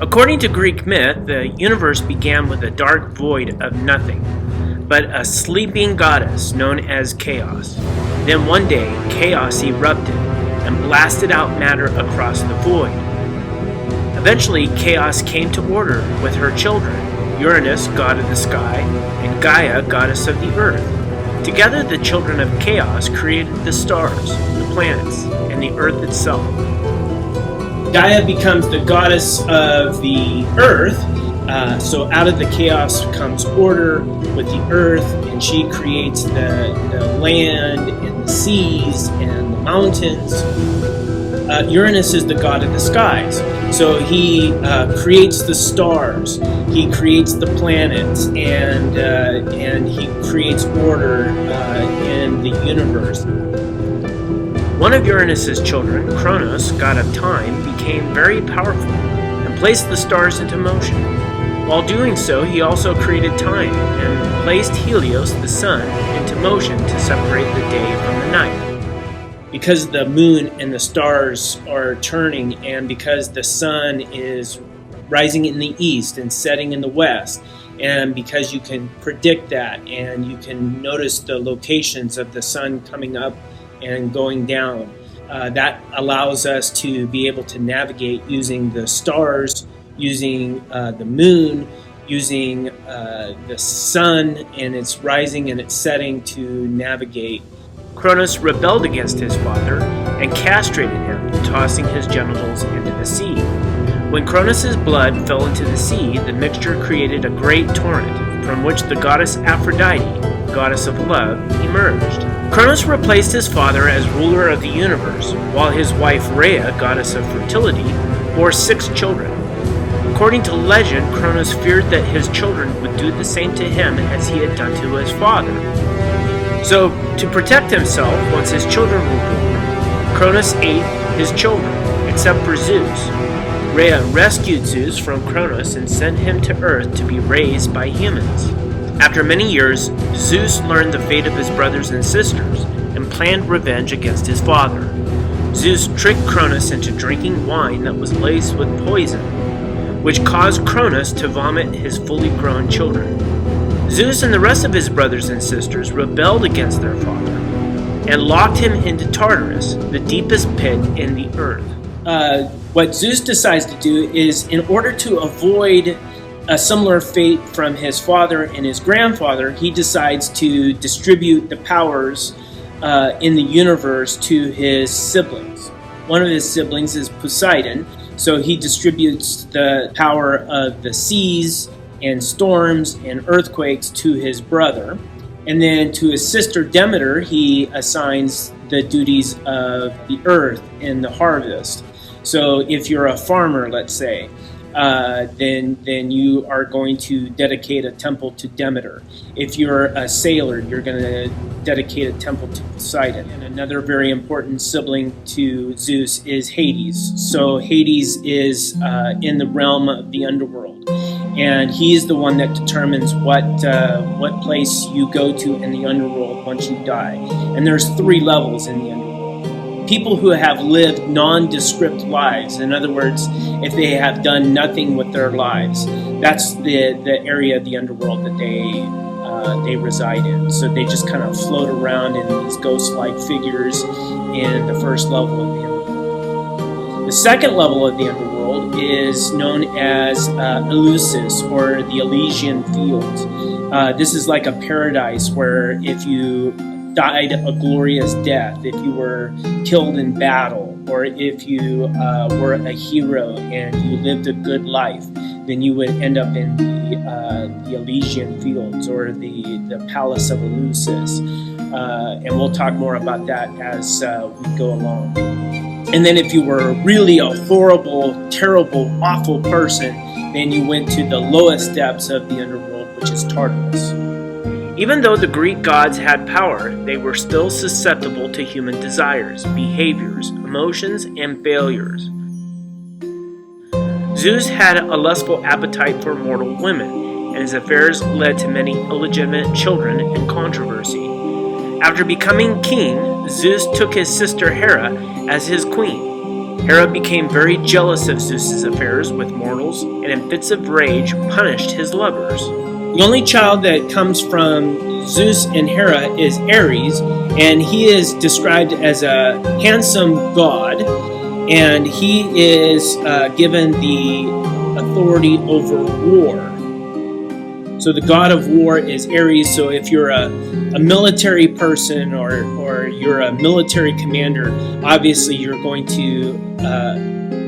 According to Greek myth, the universe began with a dark void of nothing, but a sleeping goddess known as Chaos. Then one day, chaos erupted and blasted out matter across the void. Eventually, Chaos came to order with her children, Uranus, god of the sky, and Gaia, goddess of the earth. Together, the children of Chaos created the stars, the planets, and the earth itself. Gaia becomes the goddess of the earth, so out of the chaos comes order with the earth, and she creates the land and the seas and the mountains. Uranus is the god of the skies, so he creates the stars, he creates the planets, and he creates order in the universe. One of Uranus's children, Kronos, god of time, became very powerful and placed the stars into motion. While doing so, he also created time and placed Helios, the sun, into motion to separate the day from the night. Because the moon and the stars are turning, and because the sun is rising in the east and setting in the west, and because you can predict that and you can notice the locations of the sun coming up and going down, that allows us to be able to navigate using the stars, using the moon, using the sun and its rising and its setting to navigate. Kronos rebelled against his father and castrated him, tossing his genitals into the sea. When Kronos' blood fell into the sea, the mixture created a great torrent, from which the goddess Aphrodite, goddess of love, emerged. Kronos replaced his father as ruler of the universe, while his wife Rhea, goddess of fertility, bore 6 children. According to legend, Kronos feared that his children would do the same to him as he had done to his father. So, to protect himself once his children were born, Kronos ate his children, except for Zeus. Rhea rescued Zeus from Kronos and sent him to Earth to be raised by humans. After many years, Zeus learned the fate of his brothers and sisters and planned revenge against his father. Zeus tricked Kronos into drinking wine that was laced with poison, which caused Kronos to vomit his fully grown children. Zeus and the rest of his brothers and sisters rebelled against their father and locked him into Tartarus, the deepest pit in the earth. What Zeus decides to do is, in order to avoid a similar fate from his father and his grandfather, he decides to distribute the powers in the universe to his siblings. One of his siblings is Poseidon, so he distributes the power of the seas and storms and earthquakes to his brother. And then to his sister Demeter, he assigns the duties of the earth and the harvest. So if you're a farmer, let's say, then you are going to dedicate a temple to Demeter. If you're a sailor, you're going to dedicate a temple to Poseidon. And another very important sibling to Zeus is Hades. So Hades is in the realm of the underworld, and he is the one that determines what place you go to in the underworld once you die. And there's 3 levels in the underworld. People who have lived nondescript lives, in other words, if they have done nothing with their lives, that's the area of the underworld that they reside in. So they just kind of float around in these ghost-like figures in the first level of the underworld. The second level of the underworld is known as Eleusis, or the Elysian Fields. This is like a paradise where if you died a glorious death, if you were killed in battle, or if you were a hero and you lived a good life, then you would end up in the Elysian Fields, or the Palace of Eleusis. And we'll talk more about that as we go along. And then if you were really a horrible, terrible, awful person, then you went to the lowest depths of the underworld, which is Tartarus. Even though the Greek gods had power, they were still susceptible to human desires, behaviors, emotions, and failures. Zeus had a lustful appetite for mortal women, and his affairs led to many illegitimate children and controversy. After becoming king, Zeus took his sister Hera as his queen. Hera became very jealous of Zeus's affairs with mortals, and in fits of rage punished his lovers. The only child that comes from Zeus and Hera is Ares, and he is described as a handsome god, and he is given the authority over war. So the god of war is Ares. So if you're a military person or you're a military commander, obviously you're going to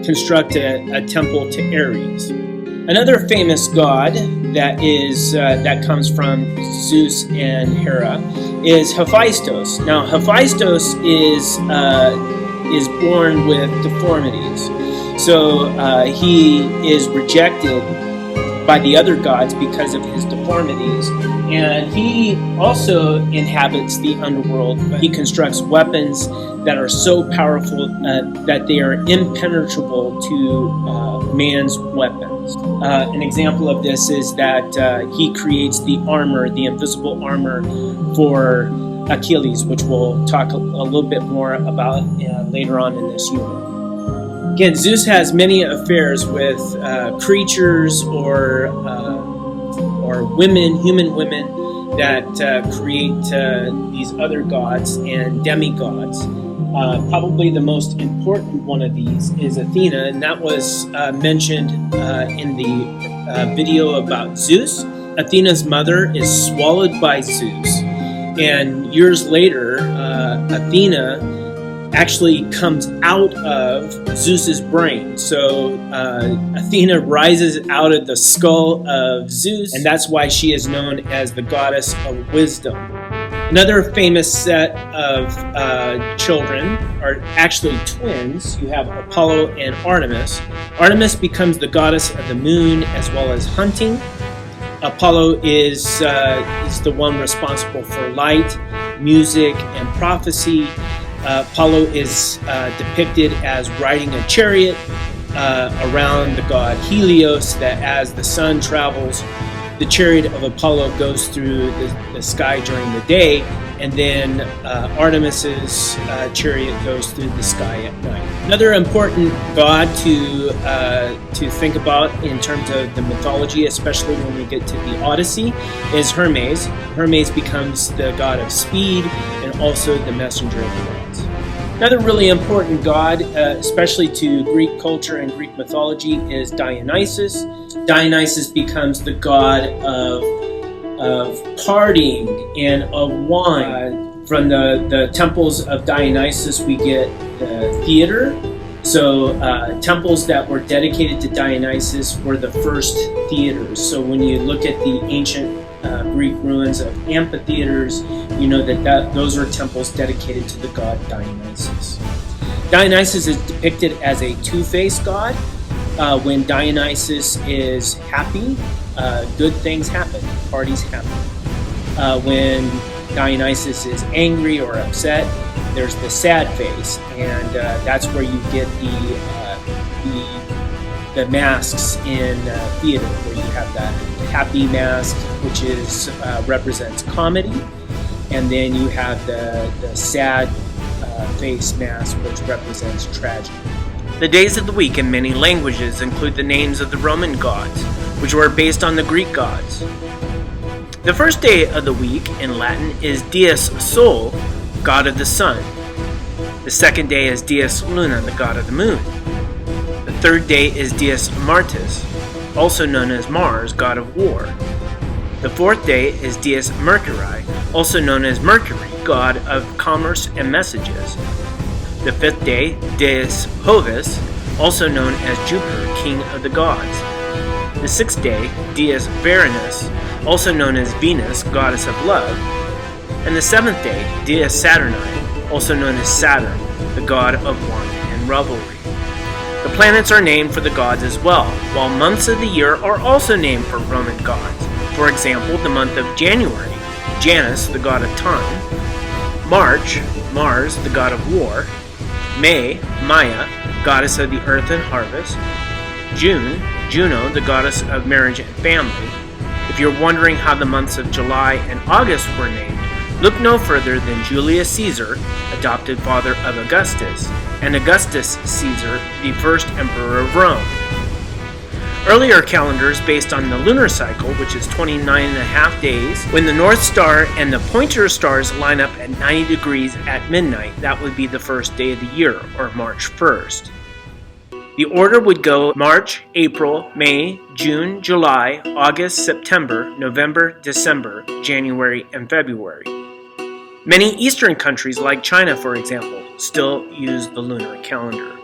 construct a temple to Ares. Another famous god that comes from Zeus and Hera is Hephaestus. Now Hephaestus is born with deformities, so he is rejected by the other gods because of his deformities, and he also inhabits the underworld. He constructs weapons that are so powerful that they are impenetrable to man's weapons. An example of this is that he creates the armor, the invisible armor for Achilles, which we'll talk a little bit more about later on in this unit. Again, Zeus has many affairs with creatures or women, human women, that create these other gods and demigods. Probably the most important one of these is Athena, and that was mentioned in the video about Zeus. Athena's mother is swallowed by Zeus, and years later, Athena actually comes out of Zeus's brain. So Athena rises out of the skull of Zeus, and that's why she is known as the goddess of wisdom. Another famous set of children are actually twins. You have Apollo and Artemis. Artemis becomes the goddess of the moon as well as hunting. Apollo is the one responsible for light, music, and prophecy. Apollo is depicted as riding a chariot around the god Helios, that as the sun travels, the chariot of Apollo goes through the sky during the day, and then Artemis's chariot goes through the sky at night. Another important god to think about in terms of the mythology, especially when we get to the Odyssey, is Hermes. Hermes becomes the god of speed and also the messenger of the gods. Another really important god, especially to Greek culture and Greek mythology, is Dionysus. Dionysus becomes the god of partying and of wine. From the temples of Dionysus, we get the theater. So temples that were dedicated to Dionysus were the first theaters. So when you look at the ancient Greek ruins of amphitheaters, you know that those are temples dedicated to the god Dionysus. Dionysus is depicted as a two-faced god. When Dionysus is happy, good things happen, parties happen. When Dionysus is angry or upset, there's the sad face, and that's where you get the masks in theater, where you have that happy mask, which represents comedy, and then you have the sad face mask, which represents tragedy. The days of the week in many languages include the names of the Roman gods, which were based on the Greek gods. The first day of the week in Latin is Dies Sol, god of the sun. The second day is Dies Luna, the god of the moon. The third day is Dies Martis, also known as Mars, god of war. The fourth day is Dies Mercurii, also known as Mercury, god of commerce and messages. The fifth day, Dies Jovis, also known as Jupiter, king of the gods. The sixth day, Dies Varanus, also known as Venus, goddess of love. And the seventh day, Dies Saturni, also known as Saturn, the god of wine and revelry. The planets are named for the gods as well, while months of the year are also named for Roman gods. For example, the month of January, Janus, the god of time. March, Mars, the god of war. May, Maya, goddess of the earth and harvest. June, Juno, the goddess of marriage and family. If you're wondering how the months of July and August were named, Look no further than Julius Caesar, adopted father of Augustus, and Augustus Caesar, the first emperor of Rome. Earlier calendars based on the lunar cycle, which is 29.5 days, when the North Star and the pointer stars line up at 90 degrees at midnight, that would be the first day of the year, or March 1st. The order would go March, April, May, June, July, August, September, November, December, January, and February. Many Eastern countries, like China for example, still use the lunar calendar.